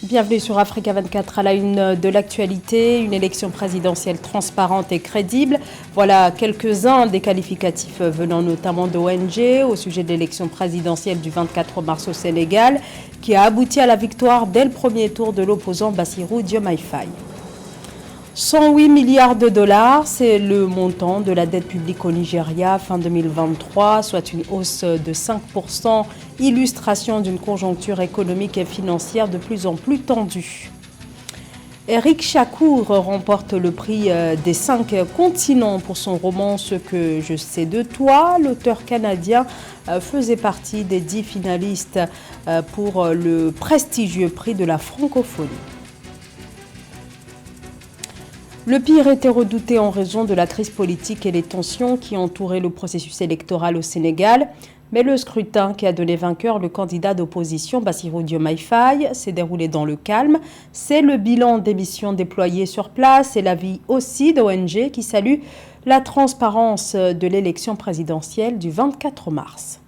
Bienvenue sur Africa 24 à la une de l'actualité, une élection présidentielle transparente et crédible. Voilà quelques-uns des qualificatifs venant notamment d'ONG au sujet de l'élection présidentielle du 24 mars au Sénégal qui a abouti à la victoire dès le premier tour de l'opposant Bassirou Diomaye Faye. 108 milliards de dollars, c'est le montant de la dette publique au Nigeria fin 2023, soit une hausse de 5%, illustration d'une conjoncture économique et financière de plus en plus tendue. Éric Chakour remporte le prix des 5 continents pour son roman « Ce que je sais de toi ». L'auteur canadien faisait partie des 10 finalistes pour le prestigieux prix de la francophonie. Le pire était redouté en raison de la crise politique et les tensions qui entouraient le processus électoral au Sénégal. Mais le scrutin qui a donné vainqueur le candidat d'opposition Bassirou Diomaye Faye s'est déroulé dans le calme. C'est le bilan des missions déployées sur place et l'avis aussi d'ONG qui salue la transparence de l'élection présidentielle du 24 mars.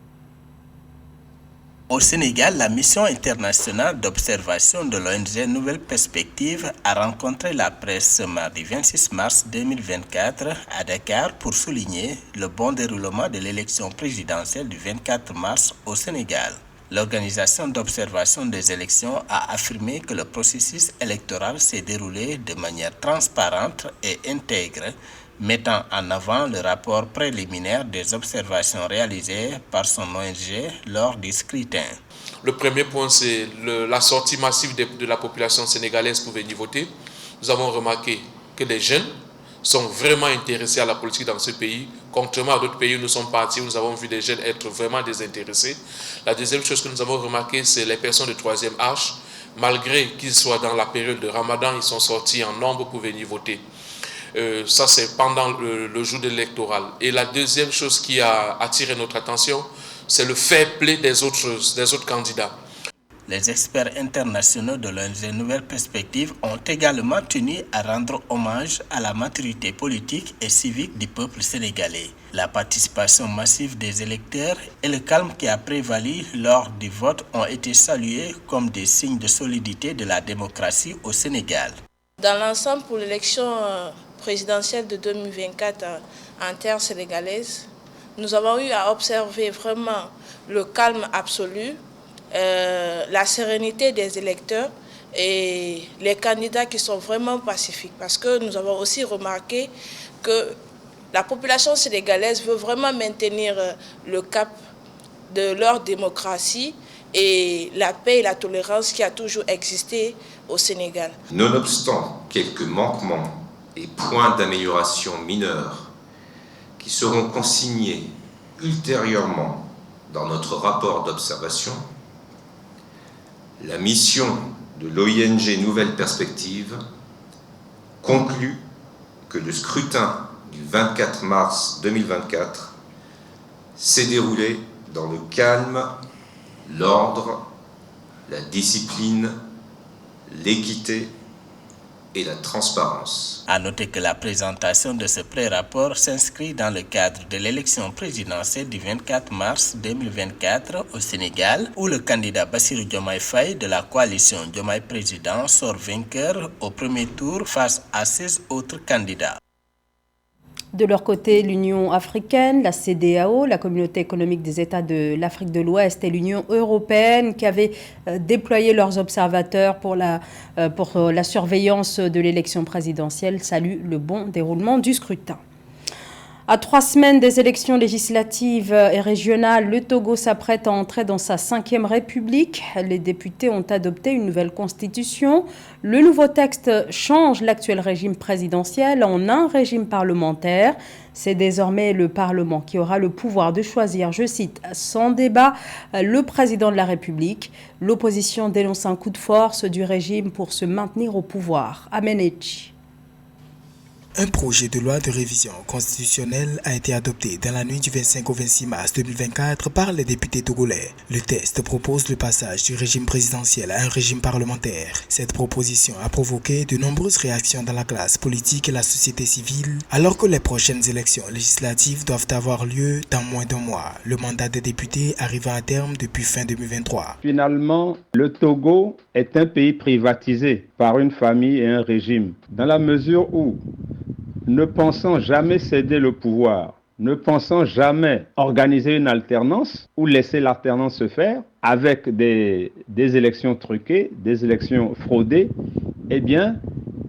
Au Sénégal, la mission internationale d'observation de l'ONG Nouvelle Perspective a rencontré la presse ce mardi 26 mars 2024 à Dakar pour souligner le bon déroulement de l'élection présidentielle du 24 mars au Sénégal. L'organisation d'observation des élections a affirmé que le processus électoral s'est déroulé de manière transparente et intègre, mettant en avant le rapport préliminaire des observations réalisées par son ONG lors du scrutin. Le premier point, c'est la sortie massive de la population sénégalaise pour venir voter. Nous avons remarqué que les jeunes sont vraiment intéressés à la politique dans ce pays. Contrairement à d'autres pays où nous sommes partis, où nous avons vu des jeunes être vraiment désintéressés. La deuxième chose que nous avons remarqué, c'est les personnes de troisième âge. Malgré qu'ils soient dans la période de Ramadan, ils sont sortis en nombre pour venir voter. Ça, c'est pendant le jour électoral. Et la deuxième chose qui a attiré notre attention, c'est le fair play des autres candidats. Les experts internationaux de l'ONG Nouvelle Perspective ont également tenu à rendre hommage à la maturité politique et civique du peuple sénégalais. La participation massive des électeurs et le calme qui a prévalu lors du vote ont été salués comme des signes de solidité de la démocratie au Sénégal. Dans l'ensemble, pour l'élection présidentielle de 2024 en terre sénégalaise, nous avons eu à observer vraiment le calme absolu, la sérénité des électeurs et les candidats qui sont vraiment pacifiques. Parce que nous avons aussi remarqué que la population sénégalaise veut vraiment maintenir le cap de leur démocratie et la paix et la tolérance qui a toujours existé au Sénégal. Nonobstant quelques manquements et points d'amélioration mineurs qui seront consignés ultérieurement dans notre rapport d'observation, la mission de l'ONG Nouvelle Perspective conclut que le scrutin du 24 mars 2024 s'est déroulé dans le calme, l'ordre, la discipline, l'équité et la transparence. À noter que la présentation de ce pré-rapport s'inscrit dans le cadre de l'élection présidentielle du 24 mars 2024 au Sénégal, où le candidat Bassirou Diomaye Faye de la coalition Diomaye Président sort vainqueur au premier tour face à 16 autres candidats. De leur côté, l'Union africaine, la CEDEAO, la Communauté économique des États de l'Afrique de l'Ouest et l'Union européenne qui avaient déployé leurs observateurs pour la surveillance de l'élection présidentielle saluent le bon déroulement du scrutin. À 3 semaines des élections législatives et régionales, le Togo s'apprête à entrer dans sa 5e République. Les députés ont adopté une nouvelle constitution. Le nouveau texte change l'actuel régime présidentiel en un régime parlementaire. C'est désormais le Parlement qui aura le pouvoir de choisir, je cite, sans débat, le président de la République. L'opposition dénonce un coup de force du régime pour se maintenir au pouvoir. Amenechi. Un projet de loi de révision constitutionnelle a été adopté dans la nuit du 25 au 26 mars 2024 par les députés togolais. Le texte propose le passage du régime présidentiel à un régime parlementaire. Cette proposition a provoqué de nombreuses réactions dans la classe politique et la société civile, alors que les prochaines élections législatives doivent avoir lieu dans moins d'un mois. Le mandat des députés arrivant à terme depuis fin 2023. Finalement, le Togo est un pays privatisé par une famille et un régime, dans la mesure où, ne pensant jamais céder le pouvoir, ne pensant jamais organiser une alternance ou laisser l'alternance se faire avec des élections truquées, des élections fraudées, eh bien,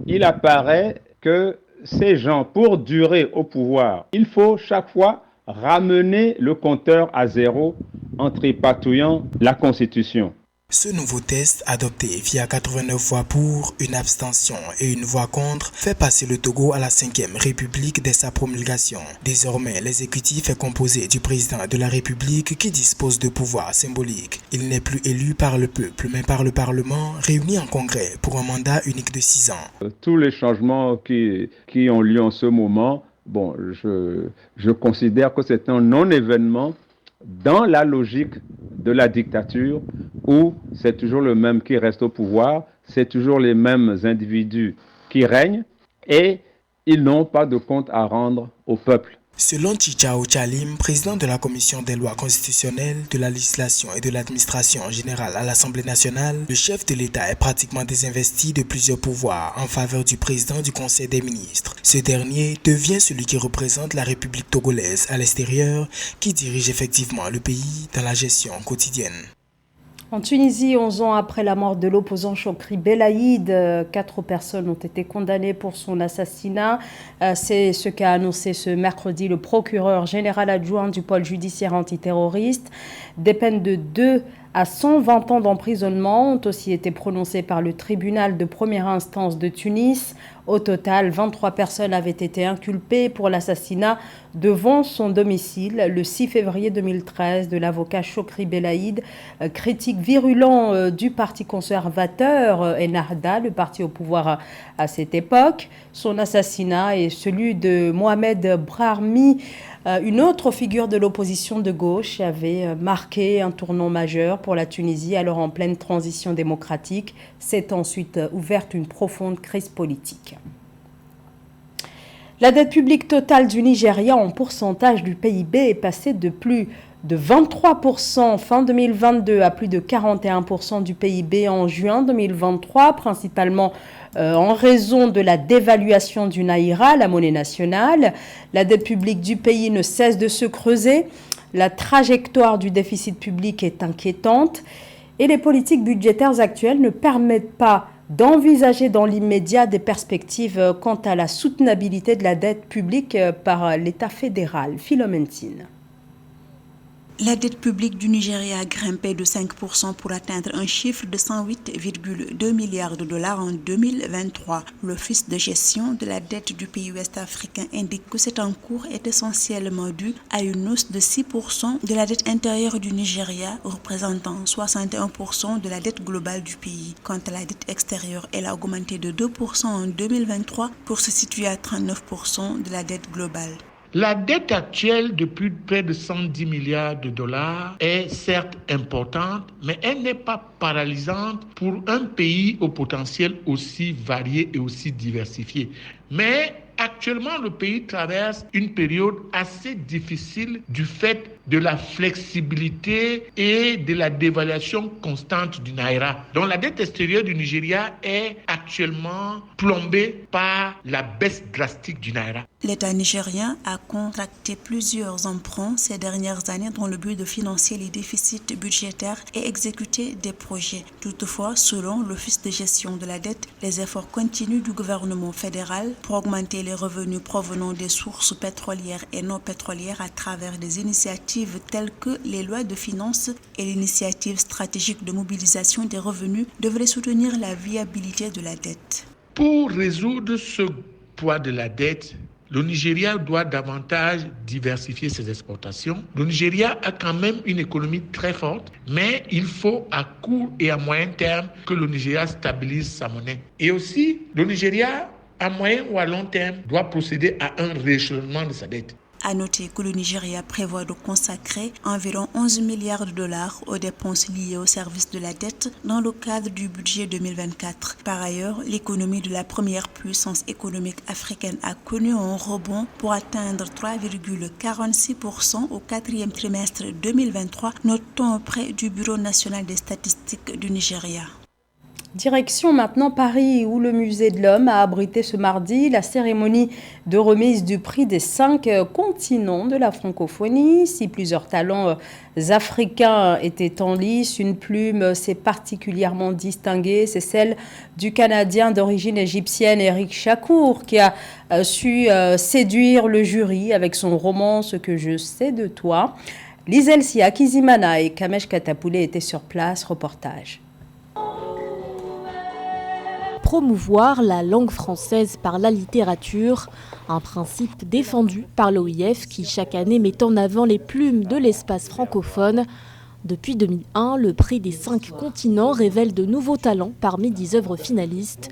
il apparaît que ces gens, pour durer au pouvoir, il faut chaque fois ramener le compteur à zéro en tripatouillant la Constitution. Ce nouveau test, adopté via 89 voix pour, une abstention et une voix contre, fait passer le Togo à la 5e République dès sa promulgation. Désormais, l'exécutif est composé du président de la République qui dispose de pouvoirs symboliques. Il n'est plus élu par le peuple, mais par le Parlement, réuni en congrès pour un mandat unique de 6 ans. Tous les changements qui ont lieu en ce moment, je considère que c'est un non-événement dans la logique de la dictature où c'est toujours le même qui reste au pouvoir, c'est toujours les mêmes individus qui règnent et ils n'ont pas de compte à rendre au peuple. Selon Chichao Chalim, président de la Commission des lois constitutionnelles, de la législation et de l'administration générale à l'Assemblée nationale, le chef de l'État est pratiquement désinvesti de plusieurs pouvoirs en faveur du président du Conseil des ministres. Ce dernier devient celui qui représente la République togolaise à l'extérieur, qui dirige effectivement le pays dans la gestion quotidienne. En Tunisie, 11 ans après la mort de l'opposant Chokri Belaïd, 4 personnes ont été condamnées pour son assassinat. C'est ce qu'a annoncé ce mercredi le procureur général adjoint du pôle judiciaire antiterroriste. Des peines de 2 à 120 ans d'emprisonnement ont aussi été prononcées par le tribunal de première instance de Tunis. Au total, 23 personnes avaient été inculpées pour l'assassinat devant son domicile le 6 février 2013 de l'avocat Chokri Belaïd, critique virulent du parti conservateur Ennahda, le parti au pouvoir à cette époque. Son assassinat et celui de Mohamed Brahmi, une autre figure de l'opposition de gauche, avait marqué un tournant majeur pour la Tunisie, alors en pleine transition démocratique. S'est ensuite ouverte une profonde crise politique. La dette publique totale du Nigeria en pourcentage du PIB est passée de plus de 23% fin 2022 à plus de 41% du PIB en juin 2023, principalement en raison de la dévaluation du Naira, la monnaie nationale. La dette publique du pays ne cesse de se creuser. La trajectoire du déficit public est inquiétante et les politiques budgétaires actuelles ne permettent pas d'envisager dans l'immédiat des perspectives quant à la soutenabilité de la dette publique par l'État fédéral. Philomentine. La dette publique du Nigeria a grimpé de 5% pour atteindre un chiffre de 108,2 milliards de dollars en 2023. L'Office de gestion de la dette du pays ouest-africain indique que cet encours est essentiellement dû à une hausse de 6% de la dette intérieure du Nigeria, représentant 61% de la dette globale du pays. Quant à la dette extérieure, elle a augmenté de 2% en 2023 pour se situer à 39% de la dette globale. La dette actuelle de plus de près de 110 milliards de dollars est certes importante, mais elle n'est pas paralysante pour un pays au potentiel aussi varié et aussi diversifié. Mais actuellement, le pays traverse une période assez difficile du fait de la flexibilité et de la dévaluation constante du Naira. Donc la dette extérieure du Nigeria est actuellement plombée par la baisse drastique du Naira. L'État nigérien a contracté plusieurs emprunts ces dernières années dans le but de financer les déficits budgétaires et exécuter des projets. Toutefois, selon l'Office de gestion de la dette, les efforts continuent du gouvernement fédéral pour augmenter les revenus provenant des sources pétrolières et non pétrolières à travers des initiatives telles que les lois de finances et l'initiative stratégique de mobilisation des revenus devraient soutenir la viabilité de la dette. Pour résoudre ce poids de la dette, le Nigeria doit davantage diversifier ses exportations. Le Nigeria a quand même une économie très forte, mais il faut à court et à moyen terme que le Nigeria stabilise sa monnaie. Et aussi, le Nigeria à moyen ou à long terme, doit procéder à un rééchelonnement de sa dette. À noter que le Nigeria prévoit de consacrer environ 11 milliards de dollars aux dépenses liées au service de la dette dans le cadre du budget 2024. Par ailleurs, l'économie de la première puissance économique africaine a connu un rebond pour atteindre 3,46% au quatrième trimestre 2023, notons auprès du Bureau national des statistiques du Nigeria. Direction maintenant Paris, où le Musée de l'Homme a abrité ce mardi la cérémonie de remise du prix des 5 continents de la francophonie. Si plusieurs talents africains étaient en lice, une plume s'est particulièrement distinguée. C'est celle du Canadien d'origine égyptienne Eric Chakour, qui a su séduire le jury avec son roman « Ce que je sais de toi ». Lizel Sia, Kizimana et Kamesh Katapoulé étaient sur place. Reportage. Promouvoir la langue française par la littérature, un principe défendu par l'OIF qui chaque année met en avant les plumes de l'espace francophone. Depuis 2001, le prix des 5 continents révèle de nouveaux talents parmi 10 œuvres finalistes.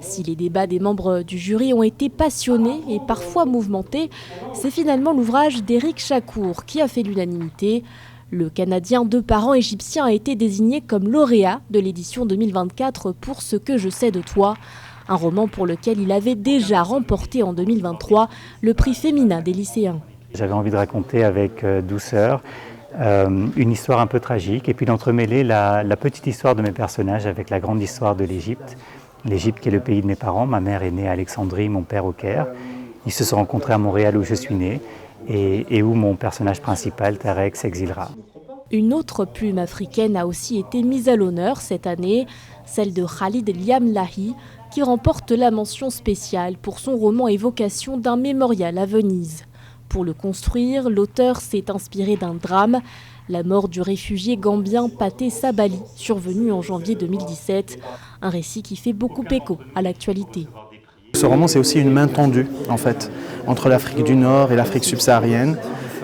Si les débats des membres du jury ont été passionnés et parfois mouvementés, c'est finalement l'ouvrage d'Eric Chakour qui a fait l'unanimité. Le Canadien de parents égyptiens a été désigné comme lauréat de l'édition 2024 pour Ce que je sais de toi, un roman pour lequel il avait déjà remporté en 2023 le prix féminin des lycéens. J'avais envie de raconter avec douceur une histoire un peu tragique et puis d'entremêler la petite histoire de mes personnages avec la grande histoire de l'Égypte. L'Égypte qui est le pays de mes parents, ma mère est née à Alexandrie, mon père au Caire. Ils se sont rencontrés à Montréal où je suis né. Et où mon personnage principal, Tarek, s'exilera. Une autre plume africaine a aussi été mise à l'honneur cette année, celle de Khalid Liamlahi, qui remporte la mention spéciale pour son roman évocation d'un mémorial à Venise. Pour le construire, l'auteur s'est inspiré d'un drame, la mort du réfugié gambien Pathé Sabali, survenu en janvier 2017, un récit qui fait beaucoup écho à l'actualité. Ce roman, c'est aussi une main tendue, en fait, entre l'Afrique du Nord et l'Afrique subsaharienne.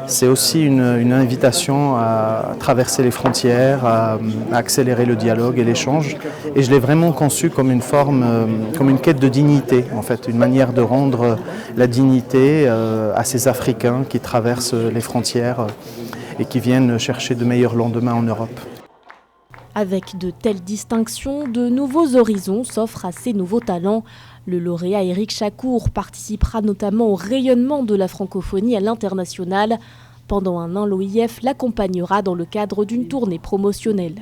C'est aussi une invitation à traverser les frontières, à accélérer le dialogue et l'échange. Et je l'ai vraiment conçu comme une forme, comme une quête de dignité, en fait, une manière de rendre la dignité à ces Africains qui traversent les frontières et qui viennent chercher de meilleurs lendemains en Europe. Avec de telles distinctions, de nouveaux horizons s'offrent à ces nouveaux talents. Le lauréat Eric Chakour participera notamment au rayonnement de la francophonie à l'international. Pendant un an, l'OIF l'accompagnera dans le cadre d'une tournée promotionnelle.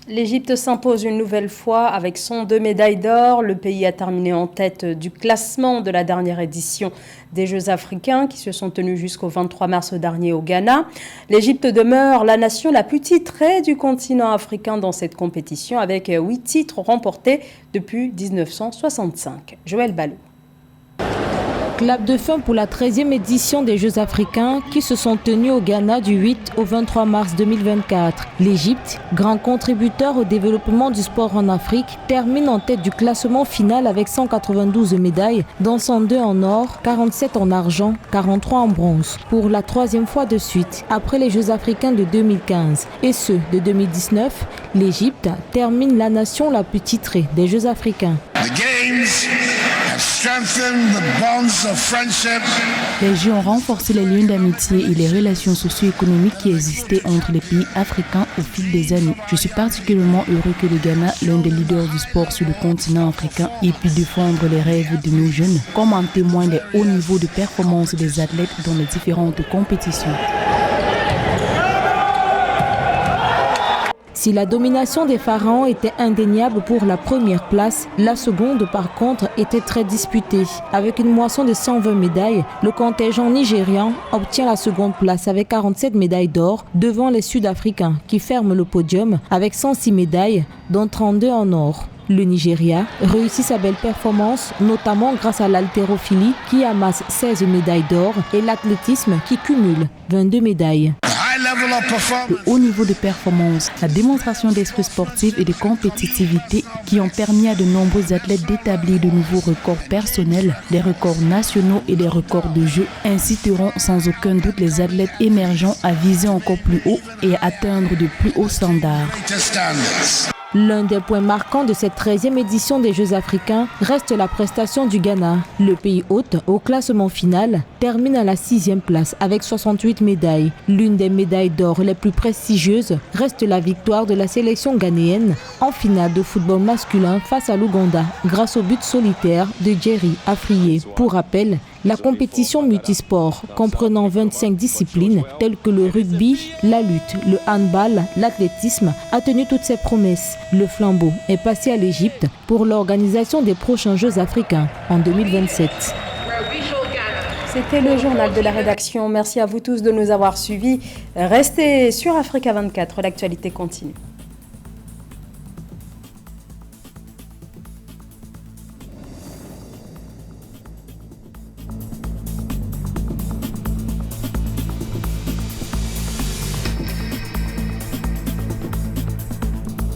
L'Égypte s'impose une nouvelle fois avec 102 médailles d'or. Le pays a terminé en tête du classement de la dernière édition des Jeux africains qui se sont tenus jusqu'au 23 mars dernier au Ghana. L'Égypte demeure la nation la plus titrée du continent africain dans cette compétition avec 8 titres remportés depuis 1965. Joël Ballot. Clap de fin pour la 13e édition des Jeux africains qui se sont tenus au Ghana du 8 au 23 mars 2024. L'Égypte, grand contributeur au développement du sport en Afrique, termine en tête du classement final avec 192 médailles, dont 102 en or, 47 en argent, 43 en bronze. Pour la 3e fois de suite, après les Jeux africains de 2015 et ceux de 2019, l'Égypte termine la nation la plus titrée des Jeux africains. Les Jeux ont renforcé les liens d'amitié et les relations socio-économiques qui existaient entre les pays africains au fil des années. Je suis particulièrement heureux que le Ghana, l'un des leaders du sport sur le continent africain, ait pu défendre les rêves de nos jeunes, comme en témoignent les hauts niveaux de performance des athlètes dans les différentes compétitions. Si la domination des pharaons était indéniable pour la première place, la seconde par contre était très disputée. Avec une moisson de 120 médailles, le contingent nigérian obtient la seconde place avec 47 médailles d'or devant les Sud-Africains qui ferment le podium avec 106 médailles, dont 32 en or. Le Nigeria réussit sa belle performance, notamment grâce à l'haltérophilie qui amasse 16 médailles d'or et l'athlétisme qui cumule 22 médailles. Le haut niveau de performance, la démonstration d'esprit sportif et de compétitivité qui ont permis à de nombreux athlètes d'établir de nouveaux records personnels, des records nationaux et des records de jeu inciteront sans aucun doute les athlètes émergents à viser encore plus haut et à atteindre de plus hauts standards. L'un des points marquants de cette 13e édition des Jeux africains reste la prestation du Ghana. Le pays hôte, au classement final, termine à la 6e place avec 68 médailles. L'une des médailles d'or les plus prestigieuses reste la victoire de la sélection ghanéenne en finale de football masculin face à l'Ouganda grâce au but solitaire de Jerry Afriyie. Pour rappel, la compétition multisport, comprenant 25 disciplines telles que le rugby, la lutte, le handball, l'athlétisme, a tenu toutes ses promesses. Le flambeau est passé à l'Égypte pour l'organisation des prochains Jeux africains en 2027. C'était le journal de la rédaction. Merci à vous tous de nous avoir suivis. Restez sur Africa 24, l'actualité continue.